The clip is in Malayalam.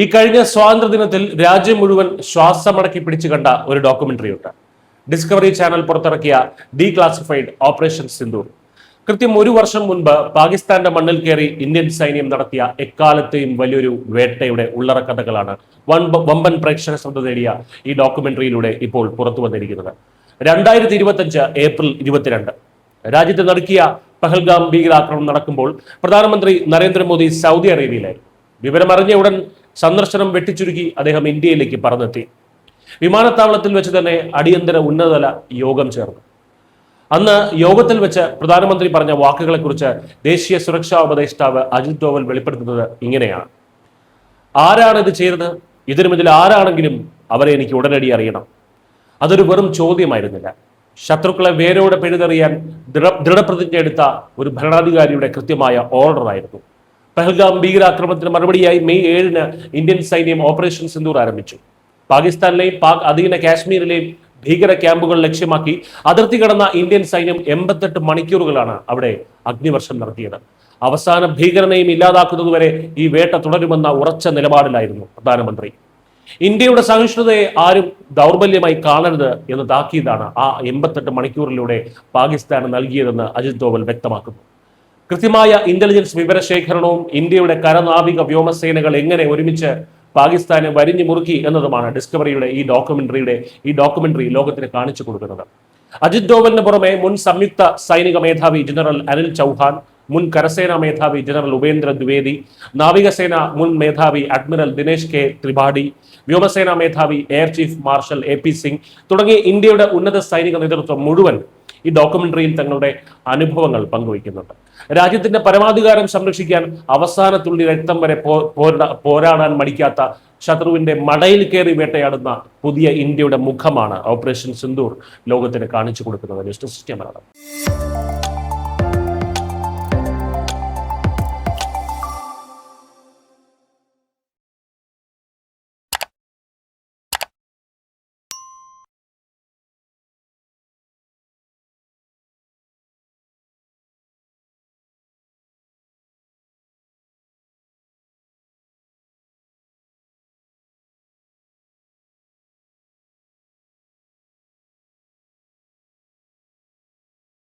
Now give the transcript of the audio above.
ഈ കഴിഞ്ഞ സ്വാതന്ത്ര്യദിനത്തിൽ രാജ്യം മുഴുവൻ ശ്വാസമടക്കി പിടിച്ചു കണ്ട ഒരു ഡോക്യുമെന്ററി ഉണ്ട്. ഡിസ്കവറി ചാനൽ പുറത്തിറക്കിയ ഡീക്ലാസിഫൈഡ് ഓപ്പറേഷൻ സിന്ദൂർ. കൃത്യം ഒരു വർഷം മുൻപ് പാകിസ്ഥാന്റെ മണ്ണിൽ കയറി ഇന്ത്യൻ സൈന്യം നടത്തിയ എക്കാലത്തെയും വലിയൊരു വേട്ടയുടെ ഉള്ളറക്കഥകളാണ് വമ്പൻ പ്രേക്ഷക ശ്രദ്ധ നേടിയ ഈ ഡോക്യുമെന്ററിയിലൂടെ ഇപ്പോൾ പുറത്തു വന്നിരിക്കുന്നത്. 2025 ഏപ്രിൽ 22 രാജ്യത്തെ നടുക്കിയ പഹൽഗാം ഭീകരാക്രമണം നടക്കുമ്പോൾ പ്രധാനമന്ത്രി നരേന്ദ്രമോദി സൗദി അറേബ്യയിലായിരുന്നു. വിവരമറിഞ്ഞ ഉടൻ സന്ദർശനം വെട്ടിച്ചുരുക്കി അദ്ദേഹം ഇന്ത്യയിലേക്ക് പറന്നെത്തി. വിമാനത്താവളത്തിൽ വെച്ച് തന്നെ അടിയന്തര ഉന്നതതല യോഗം ചേർന്നു. അന്ന് യോഗത്തിൽ വെച്ച് പ്രധാനമന്ത്രി പറഞ്ഞ വാക്കുകളെ കുറിച്ച് ദേശീയ സുരക്ഷാ ഉപദേഷ്ടാവ് അജിത് ഡോവൽ വെളിപ്പെടുത്തുന്നത് ഇങ്ങനെയാണ്: ആരാണ് ഇത് ചെയ്തത്? ഇതിൽ ആരാണെങ്കിലും അവരെ എനിക്ക് ഉടനടി അറിയണം. അതൊരു വെറും ചോദ്യമായിരുന്നില്ല. ശത്രുക്കളെ വേരോടെ പിഴുതെറിയാൻ ദൃഢപ്രതിജ്ഞ എടുത്ത ഒരു ഭരണാധികാരിയുടെ കൃത്യമായ ഓർഡർ ആയിരുന്നു. പഹൽഗാം ഭീകരാക്രമണത്തിന് മറുപടിയായി മെയ് 7 ഇന്ത്യൻ സൈന്യം ഓപ്പറേഷൻ സിന്ദൂർ ആരംഭിച്ചു. പാകിസ്ഥാനിലെയും പാക് അധീന കാശ്മീരിലെയും ഭീകര ക്യാമ്പുകൾ ലക്ഷ്യമാക്കി അതിർത്തി കടന്ന ഇന്ത്യൻ സൈന്യം 88 മണിക്കൂറുകളാണ് അവിടെ അഗ്നിവർഷം നടത്തിയത്. അവസാന ഭീകരനെയും ഇല്ലാതാക്കുന്നതുവരെ ഈ വേട്ട തുടരുമെന്ന ഉറച്ച നിലപാടിലായിരുന്നു പ്രധാനമന്ത്രി. ഇന്ത്യയുടെ സഹിഷ്ണുതയെ ആരും ദൗർബല്യമായി കാണരുത് എന്ന് താക്കീതാണ് ആ 88 മണിക്കൂറിലൂടെ പാകിസ്ഥാന് നൽകിയതെന്ന് അജിത് ഡോവൽ വ്യക്തമാക്കുന്നു. കൃത്യമായ ഇന്റലിജൻസ് വിവരശേഖരണവും ഇന്ത്യയുടെ കരനാവിക വ്യോമസേനകൾ എങ്ങനെ ഒരുമിച്ച് പാകിസ്ഥാനെ വരിഞ്ഞു മുറുക്കി എന്നതുമാണ് ഡിസ്കവറിയുടെ ഈ ഡോക്യുമെന്ററി ലോകത്തിന് കാണിച്ചു കൊടുക്കുന്നത്. അജിത് ഡോവലിന് പുറമെ മുൻ സംയുക്ത സൈനിക മേധാവി ജനറൽ അനിൽ ചൗഹാൻ, മുൻ കരസേനാ മേധാവി ജനറൽ ഉപേന്ദ്ര ദ്വിവേദി, നാവികസേന മുൻ മേധാവി അഡ്മിറൽ ദിനേശ് കെ ത്രിപാഠി, വ്യോമസേനാ മേധാവി air chief marshal AP Singh തുടങ്ങിയ ഇന്ത്യയുടെ ഉന്നത സൈനിക നേതൃത്വം മുഴുവൻ ഈ ഡോക്യുമെന്ററിയിൽ തങ്ങളുടെ അനുഭവങ്ങൾ പങ്കുവയ്ക്കുന്നുണ്ട്. രാജ്യത്തിന്റെ പരമാധികാരം സംരക്ഷിക്കാൻ അവസാന തുള്ളി രക്തം വരെ പോരാടാൻ മടിക്കാത്ത ശത്രുവിന്റെ മടയിൽ കയറി വേട്ടയാടുന്ന പുതിയ ഇന്ത്യയുടെ മുഖമാണ് ഓപ്പറേഷൻ സിന്ദൂർ ലോകത്തിന് കാണിച്ചു കൊടുക്കുന്നത്. News desk Malayalam.